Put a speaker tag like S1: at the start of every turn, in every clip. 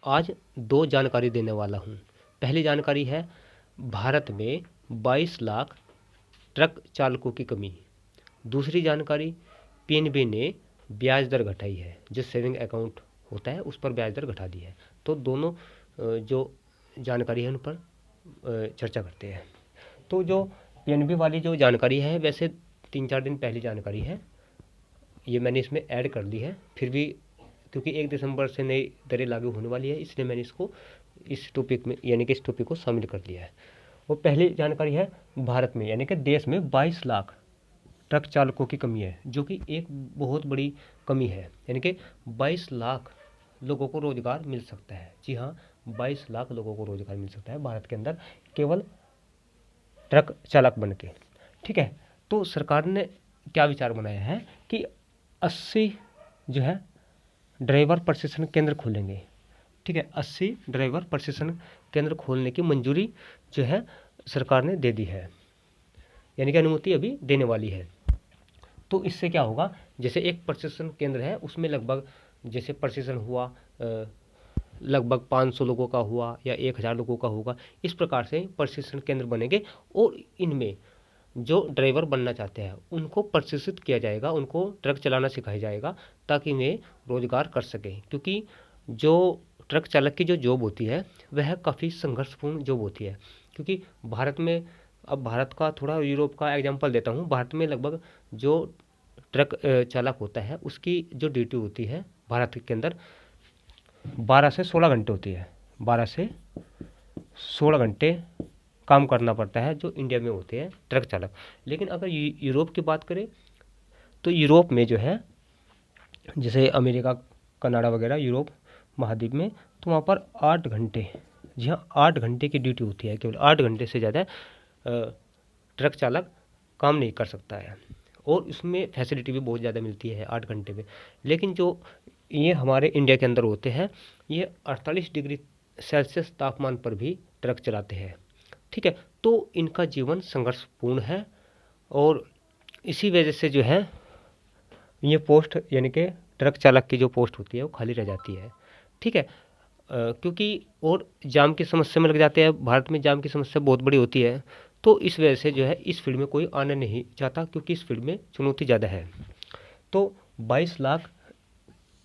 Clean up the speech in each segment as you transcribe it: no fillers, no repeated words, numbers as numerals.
S1: आज दो जानकारी देने वाला हूँ। पहली जानकारी है भारत में 22 लाख ट्रक चालकों की कमी। दूसरी जानकारी पीएनबी ने ब्याज दर घटाई है, जो सेविंग अकाउंट होता है उस पर ब्याज दर घटा दी है। तो दोनों जो जानकारी है उन पर चर्चा करते हैं। तो जो पीएनबी वाली जो जानकारी है वैसे 3-4 दिन पहली जानकारी है, ये मैंने इसमें ऐड कर दी है। फिर भी क्योंकि 1 दिसंबर से नई दरें लागू होने वाली है, इसलिए मैंने इसको इस टॉपिक में यानी कि इस टॉपिक को शामिल कर लिया है। वो पहली जानकारी है भारत में यानी कि देश में 22 लाख ट्रक चालकों की कमी है, जो कि एक बहुत बड़ी कमी है। यानी कि 22 लाख लोगों को रोजगार मिल सकता है। जी हाँ, 22 लाख लोगों को रोजगार मिल सकता है भारत के अंदर केवल ट्रक चालक बन के। ठीक है, तो सरकार ने क्या विचार बनाया है कि 80 जो है ड्राइवर प्रशिक्षण केंद्र खोलेंगे। ठीक है, 80 ड्राइवर प्रशिक्षण केंद्र खोलने की मंजूरी जो है सरकार ने दे दी है, यानी कि अनुमति अभी देने वाली है। तो इससे क्या होगा, जैसे एक प्रशिक्षण केंद्र है उसमें लगभग जैसे प्रशिक्षण हुआ लगभग 500 लोगों का हुआ या 1000 लोगों का होगा, इस प्रकार से प्रशिक्षण केंद्र बनेंगे और इनमें जो ड्राइवर बनना चाहते हैं उनको प्रशिक्षित किया जाएगा, उनको ट्रक चलाना सिखाया जाएगा ताकि वे रोजगार कर सकें। क्योंकि जो ट्रक चालक की जो जॉब होती है वह काफ़ी संघर्षपूर्ण जॉब होती है। क्योंकि भारत में, अब भारत का थोड़ा यूरोप का एग्जांपल देता हूँ, भारत में लगभग जो ट्रक चालक होता है उसकी जो ड्यूटी होती है भारत के अंदर 12 से 16 घंटे होती है। 12 से 16 घंटे काम करना पड़ता है जो इंडिया में होते हैं ट्रक चालक। लेकिन अगर यूरोप की बात करें तो यूरोप में जो है जैसे अमेरिका, कनाडा वगैरह यूरोप महाद्वीप में, तो वहाँ पर 8 घंटे, जी हाँ 8 घंटे की ड्यूटी होती है। केवल 8 घंटे से ज़्यादा ट्रक चालक काम नहीं कर सकता है और उसमें फैसिलिटी भी बहुत ज़्यादा मिलती है 8 घंटे में। लेकिन जो ये हमारे इंडिया के अंदर होते हैं ये 48 डिग्री सेल्सियस तापमान पर भी ट्रक चलाते हैं। ठीक है, तो इनका जीवन संघर्षपूर्ण है और इसी वजह से जो है ये पोस्ट यानी कि ट्रक चालक की जो पोस्ट होती है वो खाली रह जाती है। ठीक है, क्योंकि और जाम की समस्या में लग जाते हैं। भारत में जाम की समस्या बहुत बड़ी होती है, तो इस वजह से जो है इस फील्ड में कोई आना नहीं चाहता क्योंकि इस फील्ड में चुनौती ज़्यादा है। तो 22 लाख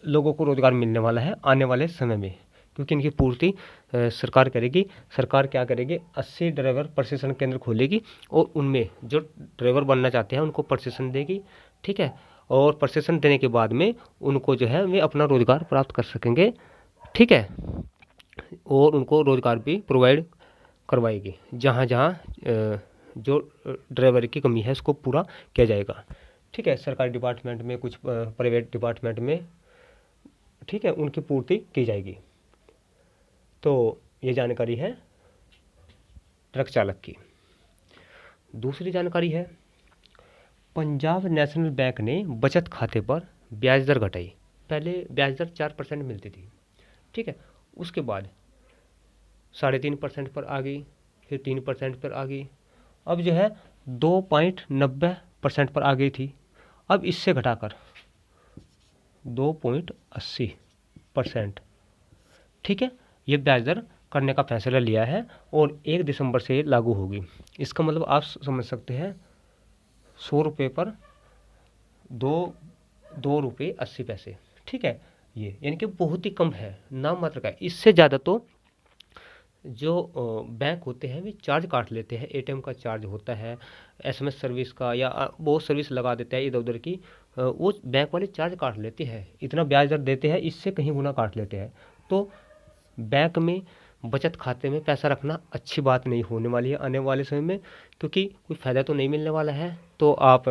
S1: लोगों को रोज़गार मिलने वाला है आने वाले समय में, क्योंकि इनकी पूर्ति सरकार करेगी। सरकार क्या करेगी, 80 ड्राइवर प्रशिक्षण केंद्र खोलेगी और उनमें जो ड्राइवर बनना चाहते हैं उनको प्रशिक्षण देगी। ठीक है, और प्रशिक्षण देने के बाद में उनको जो है वे अपना रोज़गार प्राप्त कर सकेंगे। ठीक है, और उनको रोज़गार भी प्रोवाइड करवाएगी। जहाँ जहाँ जो ड्राइवर की कमी है उसको पूरा किया जाएगा। ठीक है, सरकारी डिपार्टमेंट में, कुछ प्राइवेट डिपार्टमेंट में, ठीक है, उनकी पूर्ति की जाएगी। तो ये जानकारी है ट्रक चालक की। दूसरी जानकारी है पंजाब नेशनल बैंक ने बचत खाते पर ब्याज दर घटाई। पहले ब्याज दर 4% मिलती थी। ठीक है, उसके बाद 3.5% पर आ गई, फिर 3% पर आ गई, अब जो है 2.90% पर आ गई थी। अब इससे घटाकर 2.80%, ठीक है, ये ब्याज दर करने का फैसला लिया है और 1 दिसंबर से लागू होगी। इसका मतलब आप समझ सकते हैं 100 रुपये पर 2 रुपये 80 पैसे। ठीक है, ये यानी कि बहुत ही कम है, नाम मात्र का। इससे ज़्यादा तो जो बैंक होते हैं वे चार्ज काट लेते हैं। एटीएम का चार्ज होता है, एसएमएस सर्विस का, या बहुत सर्विस लगा देते हैं इधर उधर की, वो बैंक वाले चार्ज काट लेते हैं। इतना ब्याज दर देते हैं, इससे कहीं गुना काट लेते हैं। तो बैंक में बचत खाते में पैसा रखना अच्छी बात नहीं होने वाली है आने वाले समय में, क्योंकि कोई फ़ायदा तो नहीं मिलने वाला है। तो आप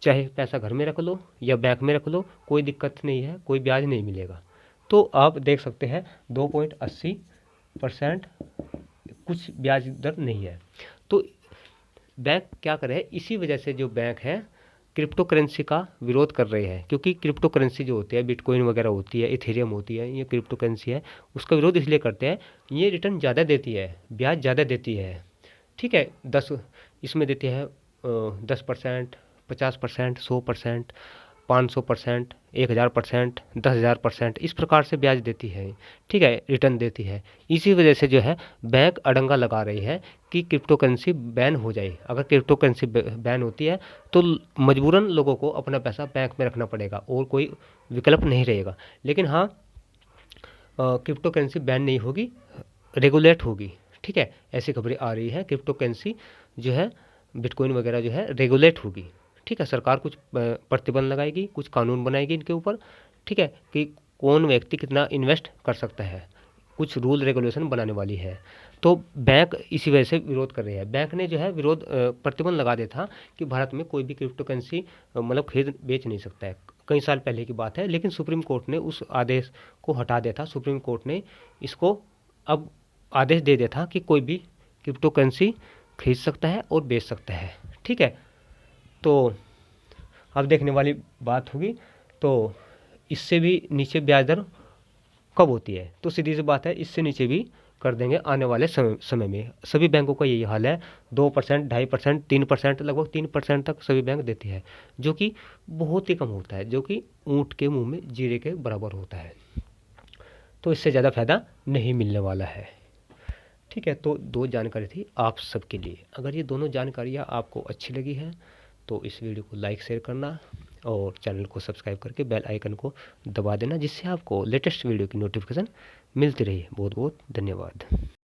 S1: चाहे पैसा घर में रख लो या बैंक में रख लो, कोई दिक्कत नहीं है, कोई ब्याज नहीं मिलेगा। तो आप देख सकते हैं 2.80% कुछ ब्याज दर नहीं है। तो बैंक क्या करे, इसी वजह से जो बैंक है क्रिप्टो करेंसी का विरोध कर रहे हैं, क्योंकि क्रिप्टो करेंसी जो होती है, बिटकॉइन वगैरह होती है, इथेरियम होती है, ये क्रिप्टो करेंसी है, उसका विरोध इसलिए करते हैं ये रिटर्न ज़्यादा देती है, ब्याज ज़्यादा देती है। ठीक है, 10 इसमें देती है 10%, 50%, 100%, 500%, 1000%, 10,000% इस प्रकार से ब्याज देती है, ठीक है, रिटर्न देती है। इसी वजह से जो है बैंक अड़ंगा लगा रही है कि क्रिप्टो करेंसी बैन हो जाए। अगर क्रिप्टो करेंसी बैन होती है तो मजबूरन लोगों को अपना पैसा बैंक में रखना पड़ेगा और कोई विकल्प नहीं रहेगा। लेकिन हाँ, क्रिप्टो करेंसी बैन नहीं होगी, रेगुलेट होगी, ठीक है, ऐसी खबरें आ रही है। क्रिप्टो करेंसी जो है बिटकॉइन वगैरह जो है रेगुलेट होगी, ठीक है, सरकार कुछ प्रतिबंध लगाएगी, कुछ कानून बनाएगी इनके ऊपर, ठीक है, कि कौन व्यक्ति कितना इन्वेस्ट कर सकता है, कुछ रूल रेगुलेशन बनाने वाली है। तो बैंक इसी वजह से विरोध कर रही है। बैंक ने जो है विरोध प्रतिबंध लगा दिया था कि भारत में कोई भी क्रिप्टो करेंसी मतलब खरीद बेच नहीं सकता है, कई साल पहले की बात है। लेकिन सुप्रीम कोर्ट ने उस आदेश को हटा दिया था। सुप्रीम कोर्ट ने इसको अब आदेश दे दिया था कि कोई भी क्रिप्टो करेंसी खरीद सकता है और बेच सकता है, ठीक है। तो अब देखने वाली बात होगी, तो इससे भी नीचे ब्याज दर कब होती है? तो सीधी सी बात है, इससे नीचे भी कर देंगे आने वाले समय में। सभी बैंकों का यही हाल है, 2%, 2.5%, 3%, लगभग 3% तक सभी बैंक देती है, जो कि बहुत ही कम होता है, जो कि ऊँट के मुंह में जीरे के बराबर होता है। तो इससे ज़्यादा फायदा नहीं मिलने वाला है, ठीक है। तो 2 जानकारी थी आप सबके लिए। अगर ये दोनों जानकारियाँ आपको अच्छी लगी हैं तो इस वीडियो को लाइक शेयर करना और चैनल को सब्सक्राइब करके बेल आइकन को दबा देना, जिससे आपको लेटेस्ट वीडियो की नोटिफिकेशन मिलती रही। बहुत बहुत धन्यवाद।